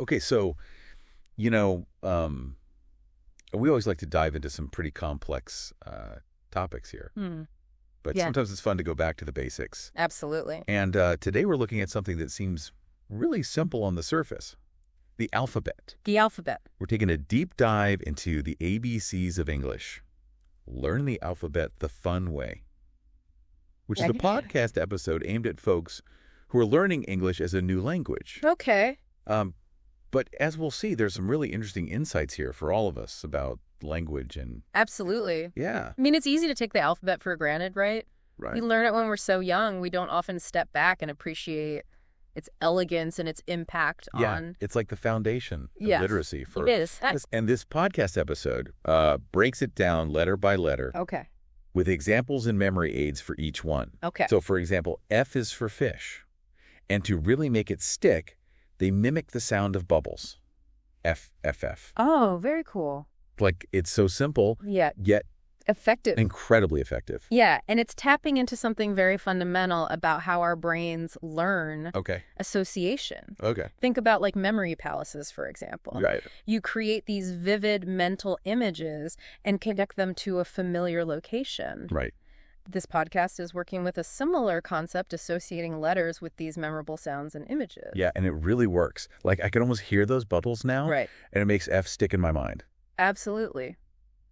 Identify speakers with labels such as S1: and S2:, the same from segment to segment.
S1: Okay, so, you know, we always like to dive into some pretty complex topics here,
S2: Hmm.
S1: but
S2: Yeah.
S1: sometimes it's fun to go back to the basics.
S2: Absolutely.
S1: And today we're looking at something that seems really simple on the surface, the alphabet.
S2: The alphabet.
S1: We're taking a deep dive into the ABCs of English. Learn the alphabet the fun way, which is a podcast episode aimed at folks who are learning English as a new language.
S2: Okay.
S1: But as we'll see, there's some really interesting insights here for all of us about language and,
S2: Absolutely.
S1: yeah.
S2: I mean, it's easy to take the alphabet for granted, right?
S1: Right.
S2: We learn it when we're so young. We don't often step back and appreciate its elegance and its impact on...
S1: It's like the foundation of
S2: Yeah,
S1: literacy.
S2: It is.
S1: And this podcast episode breaks it down letter by letter
S2: Okay.
S1: with examples and memory aids for each one.
S2: Okay.
S1: So, for example, F is for fish. And to really make it stick, they mimic the sound of bubbles. F, F, F.
S2: Oh, very cool.
S1: Like, it's so simple,
S2: Yeah.
S1: yet
S2: Effective.
S1: incredibly effective.
S2: Yeah, and it's tapping into something very fundamental about how our brains learn
S1: Okay.
S2: association.
S1: Okay.
S2: Think about like memory palaces, for example.
S1: Right.
S2: You create these vivid mental images and connect them to a familiar location.
S1: Right.
S2: This podcast is working with a similar concept, associating letters with these memorable sounds and images.
S1: Yeah, and it really works. Like, I can almost hear those bubbles now.
S2: Right.
S1: And it makes F stick in my mind.
S2: Absolutely.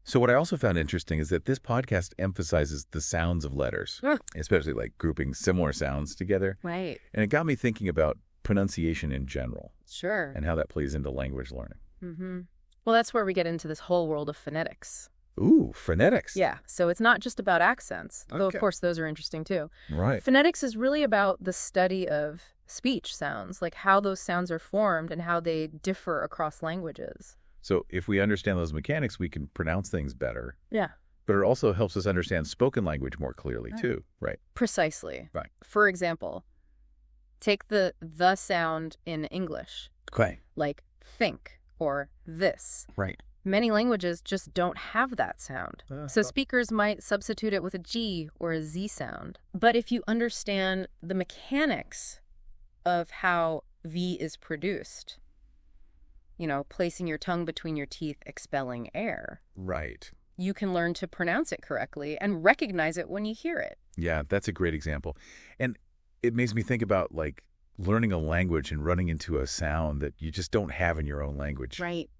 S1: So what I also found interesting is that this podcast emphasizes the sounds of letters, especially like grouping similar sounds together.
S2: Right.
S1: And it got me thinking about pronunciation in general
S2: Sure.
S1: and how that plays into language learning.
S2: Mm-hmm. Well, that's where we get into this whole world of phonetics.
S1: Ooh, phonetics.
S2: Yeah, so it's not just about accents, though of
S1: Okay.
S2: course those are interesting too.
S1: Right.
S2: Phonetics is really about the study of speech sounds, like how those sounds are formed and how they differ across languages.
S1: So if we understand those mechanics, we can pronounce things better.
S2: Yeah.
S1: But it also helps us understand spoken language more clearly, too. Right.
S2: Precisely.
S1: Right.
S2: For example, take the sound in English,
S1: Okay.
S2: like think or this.
S1: Right.
S2: Many languages just don't have that sound. So speakers might substitute it with a G or a Z sound. But if you understand the mechanics of how V is produced, you know, placing your tongue between your teeth, expelling air,
S1: Right.
S2: you can learn to pronounce it correctly and recognize it when you hear it.
S1: Yeah, that's a great example. And it makes me think about, like, learning a language and running into a sound that you just don't have in your own language.
S2: Right.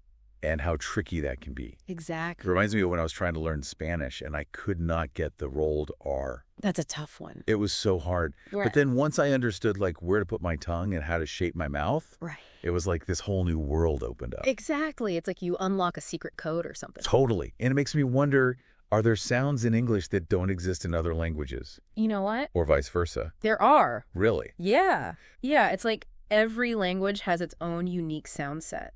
S1: And how tricky that can be. It
S2: Exactly.
S1: reminds me of when I was trying to learn Spanish and I could not get the rolled R.
S2: That's a tough one.
S1: It was so hard.
S2: Right.
S1: But then once I understood, like, where to put my tongue and how to shape my mouth,
S2: Right.
S1: it was like this whole new world opened up.
S2: Exactly. It's like you unlock a secret code or something.
S1: Totally. And it makes me wonder, are there sounds in English that don't exist in other languages?
S2: You know what?
S1: Or vice versa?
S2: There are.
S1: Really?
S2: Yeah. Yeah, it's like every language has its own unique sound set.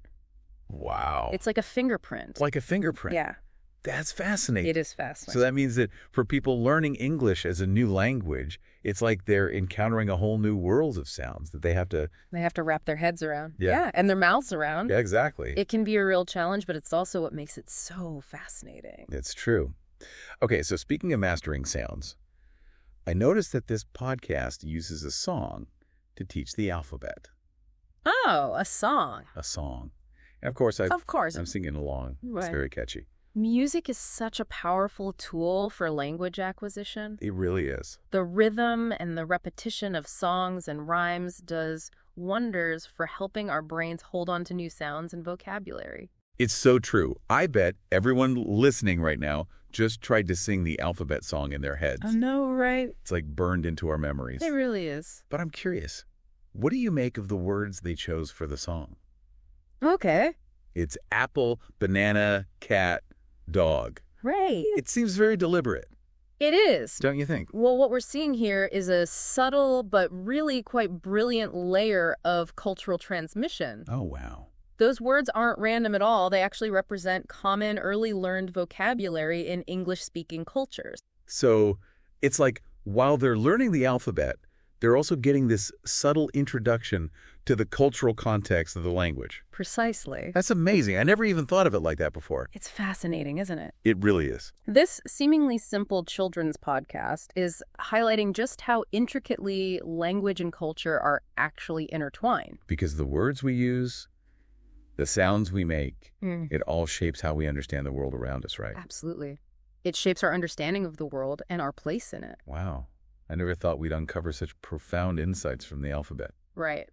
S1: Wow.
S2: It's like a fingerprint.
S1: like a fingerprint.
S2: Yeah,
S1: That's fascinating.
S2: it is fascinating.
S1: So that means that for people learning English as a new language, it's like they're encountering a whole new world of sounds that they have to...
S2: They have to wrap their heads around.
S1: Yeah.
S2: And their mouths around.
S1: Yeah, exactly.
S2: It can be a real challenge, but it's also what makes it so fascinating.
S1: It's true. Okay, so speaking of mastering sounds, I noticed that this podcast uses a song to teach the alphabet.
S2: Oh, a song.
S1: A song. And of course,
S2: Of course.
S1: I'm singing along. It's
S2: Right.
S1: very catchy.
S2: Music is such a powerful tool for language acquisition.
S1: It really is.
S2: The rhythm and the repetition of songs and rhymes does wonders for helping our brains hold on to new sounds and vocabulary.
S1: It's so true. I bet everyone listening right now just tried to sing the alphabet song in their heads.
S2: I know, right?
S1: It's like burned into our memories.
S2: It really is.
S1: But I'm curious, what do you make of the words they chose for the song?
S2: Okay.
S1: It's apple, banana, cat, dog.
S2: Right.
S1: It seems very deliberate,
S2: It is.
S1: don't you think?
S2: Well, what we're seeing here is a subtle but really quite brilliant layer of cultural transmission.
S1: Oh, wow.
S2: Those words aren't random at all. They actually represent common, early learned vocabulary in English-speaking cultures.
S1: So it's like while they're learning the alphabet, they're also getting this subtle introduction to the cultural context of the language.
S2: Precisely.
S1: That's amazing. I never even thought of it like that before.
S2: It's fascinating, isn't it?
S1: It really is.
S2: This seemingly simple children's podcast is highlighting just how intricately language and culture are actually intertwined.
S1: Because the words we use The sounds we make,
S2: Mm.
S1: it all shapes how we understand the world around us, right?
S2: Absolutely. It shapes our understanding of the world and our place in it.
S1: Wow. I never thought we'd uncover such profound insights from the alphabet.
S2: Right.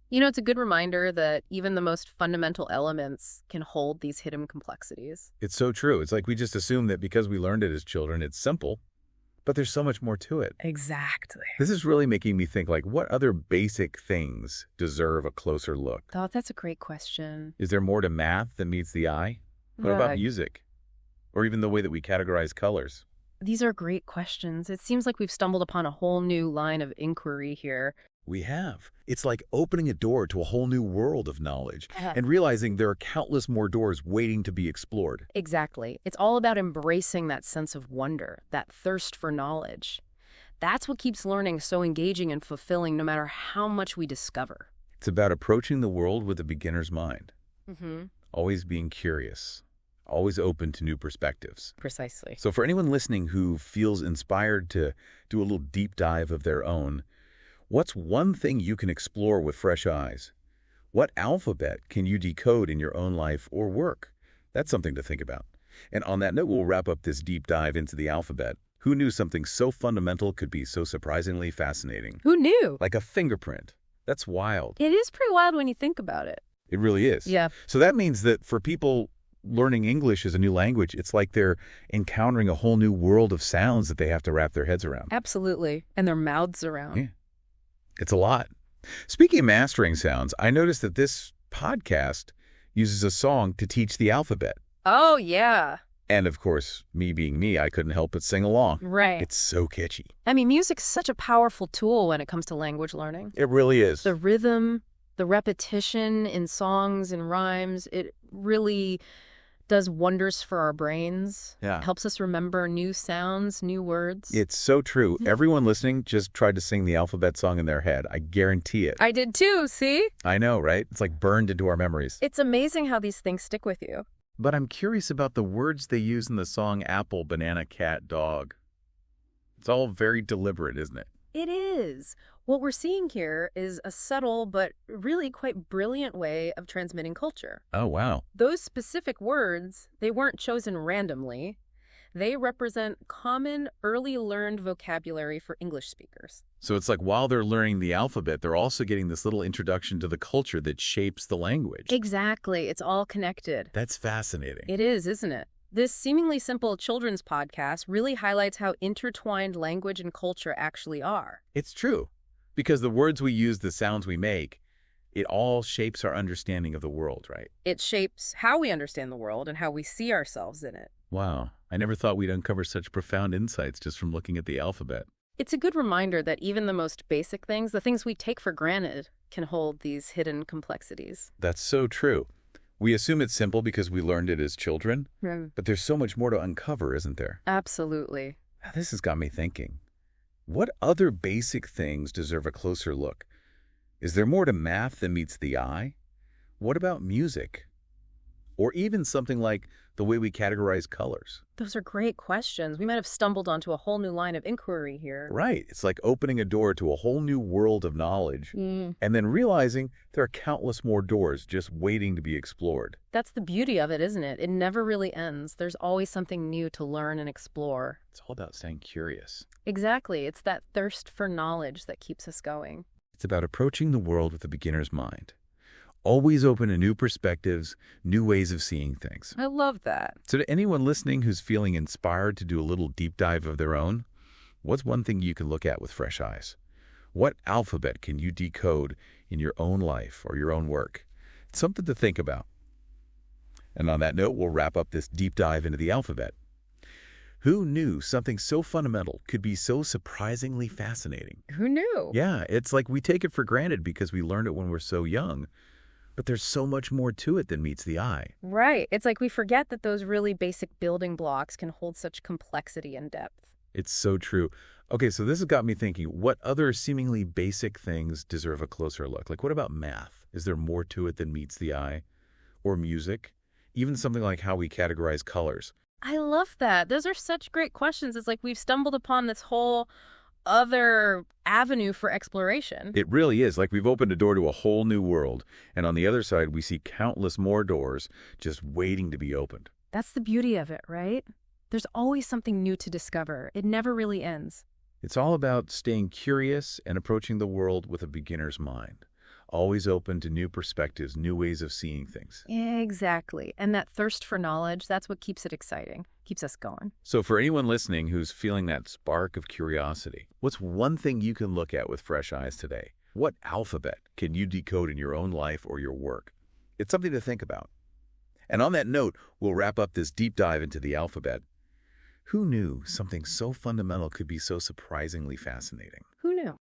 S2: You know, it's a good reminder that even the most fundamental elements can hold these hidden complexities.
S1: It's so true. It's like we just assume that because we learned it as children, it's simple, but there's so much more to it.
S2: Exactly.
S1: This is really making me think, like, what other basic things deserve a closer look?
S2: Oh, that's a great question.
S1: Is there more to math than meets the eye? What about
S2: Uh,
S1: music? Or even the way that we categorize colors?
S2: These are great questions. It seems like we've stumbled upon a whole new line of inquiry here.
S1: We have. It's like opening a door to a whole new world of knowledge
S2: Uh-huh.
S1: and realizing there are countless more doors waiting to be explored.
S2: Exactly. It's all about embracing that sense of wonder, that thirst for knowledge. That's what keeps learning so engaging and fulfilling no matter how much we discover.
S1: It's about approaching the world with a beginner's mind,
S2: Mm-hmm.
S1: always being curious, always open to new perspectives.
S2: Precisely.
S1: So for anyone listening who feels inspired to do a little deep dive of their own, what's one thing you can explore with fresh eyes? What alphabet can you decode in your own life or work? That's something to think about. And on that note, we'll wrap up this deep dive into the alphabet. Who knew something so fundamental could be so surprisingly fascinating?
S2: Who knew?
S1: Like a fingerprint. That's wild.
S2: It is pretty wild when you think about it.
S1: It really is.
S2: Yeah.
S1: So that means that for people learning English as a new language, it's like they're encountering a whole new world of sounds that they have to wrap their heads around.
S2: Absolutely. And their mouths around.
S1: Yeah. It's a lot. Speaking of mastering sounds, I noticed that this podcast uses a song to teach the alphabet.
S2: Oh, yeah.
S1: And of course, me being me, I couldn't help but sing along.
S2: Right.
S1: It's so catchy.
S2: I mean, music's such a powerful tool when it comes to language learning.
S1: It really is.
S2: The rhythm, the repetition in songs and rhymes, it really does wonders for our brains.
S1: Yeah.
S2: Helps us remember new sounds, new words.
S1: It's so true. Everyone listening just tried to sing the alphabet song in their head. I guarantee it.
S2: I did too, see?
S1: I know, right? It's like burned into our memories.
S2: It's amazing how these things stick with you.
S1: But I'm curious about the words they use in the song Apple, Banana, Cat, Dog. It's all very deliberate, isn't it?
S2: It is. What we're seeing here is a subtle but really quite brilliant way of transmitting culture.
S1: Oh, wow.
S2: Those specific words, they weren't chosen randomly. They represent common, early learned vocabulary for English speakers.
S1: So it's like while they're learning the alphabet, they're also getting this little introduction to the culture that shapes the language.
S2: Exactly. It's all connected.
S1: That's fascinating.
S2: It is, isn't it? This seemingly simple children's podcast really highlights how intertwined language and culture actually are.
S1: It's true. Because the words we use, the sounds we make, it all shapes our understanding of the world, right?
S2: It shapes how we understand the world and how we see ourselves in it.
S1: Wow. I never thought we'd uncover such profound insights just from looking at the alphabet.
S2: It's a good reminder that even the most basic things, the things we take for granted, can hold these hidden complexities.
S1: That's so true. We assume it's simple because we learned it as children, but there's so much more to uncover, isn't there?
S2: Absolutely.
S1: This has got me thinking. What other basic things deserve a closer look? Is there more to math than meets the eye? What about music? Or even something like the way we categorize colors?
S2: Those are great questions. We might have stumbled onto a whole new line of inquiry here.
S1: Right. It's like opening a door to a whole new world of knowledge and then realizing there are countless more doors just waiting to be explored.
S2: That's the beauty of it, isn't it? It never really ends. There's always something new to learn and explore.
S1: It's all about staying curious.
S2: Exactly. It's that thirst for knowledge that keeps us going.
S1: It's about approaching the world with a beginner's mind. Always open to new perspectives, new ways of seeing things.
S2: I love that.
S1: So to anyone listening who's feeling inspired to do a little deep dive of their own, what's one thing you can look at with fresh eyes? What alphabet can you decode in your own life or your own work? It's something to think about. And on that note, we'll wrap up this deep dive into the alphabet. Who knew something so fundamental could be so surprisingly fascinating?
S2: Who knew?
S1: Yeah, it's like we take it for granted because we learned it when we're so young. But there's so much more to it than meets the eye.
S2: Right. It's like we forget that those really basic building blocks can hold such complexity and depth.
S1: It's so true. Okay, so this has got me thinking, what other seemingly basic things deserve a closer look? Like, what about math? Is there more to it than meets the eye? Or music? Even something like how we categorize colors.
S2: I love that. Those are such great questions. It's like we've stumbled upon this whole other avenue for exploration.
S1: It really is. Like we've opened a door to a whole new world, and on the other side, we see countless more doors just waiting to be opened.
S2: That's the beauty of it, right? There's always something new to discover. It never really ends.
S1: It's all about staying curious and approaching the world with a beginner's mind, always open to new perspectives, new ways of seeing things.
S2: Exactly. And that thirst for knowledge, that's what keeps it exciting, keeps us going.
S1: So for anyone listening who's feeling that spark of curiosity, what's one thing you can look at with fresh eyes today? What alphabet can you decode in your own life or your work? It's something to think about. And on that note, we'll wrap up this deep dive into the alphabet. Who knew something so fundamental could be so surprisingly fascinating?
S2: Who knew?